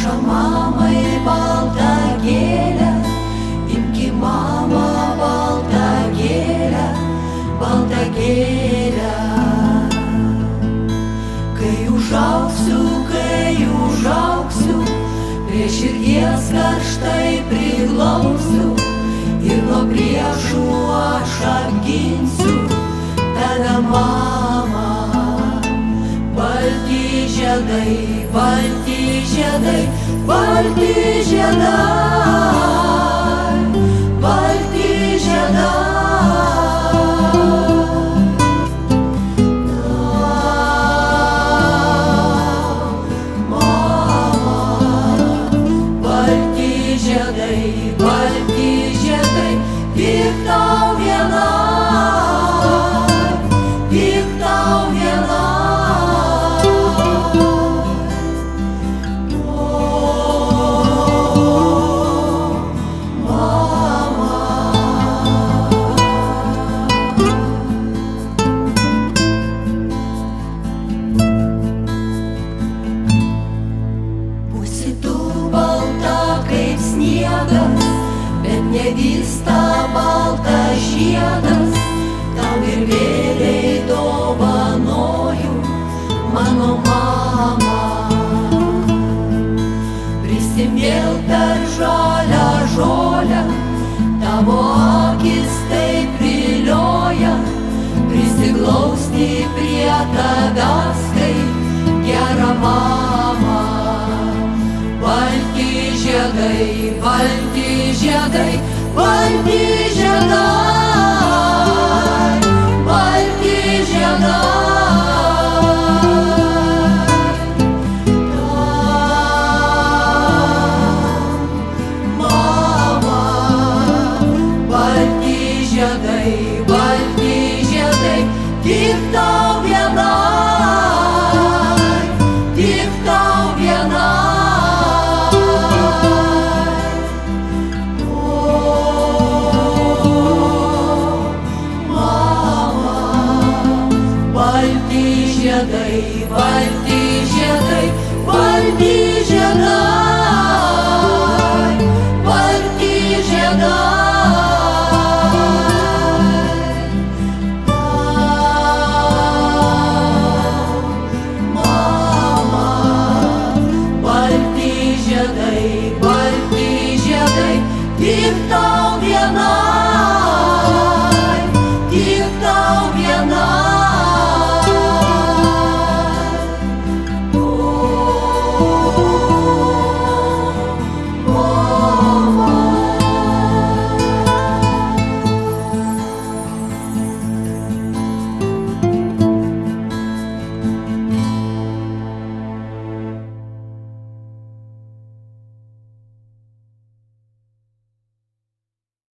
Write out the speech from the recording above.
Prašom mamai baltą gėlę, imki mama baltą gėlę, baltą gėlę. Kai užaugsiu, prie širdies karštai priglausiu ir nuo priešų aš apginsiu tada mama. Balti žiedai, balti žiedai, balti žiedai, balti žiedai. Balti žiedai, tik tau vienai, tik tau vienai. O, mama. Būsi tu balta kaip sniegas, bet nevysta baltas žiedas, tau ir vėliai dovanoju, mano mama. Prisim vėl per žalią žolę, tavo akis taip vilioja, prisiglausti prie tavęs kaip gera mama. Balti žiedai, balti žiedai, balti žiedai, balti žiedai. Mama, balti žiedai, balti žiedai, tik tau vienai, tik tau vienai. Balti žiedai, balti žiedai, balti žiedai, balti žiedai. Mama, balti žiedai, tik tau vienai.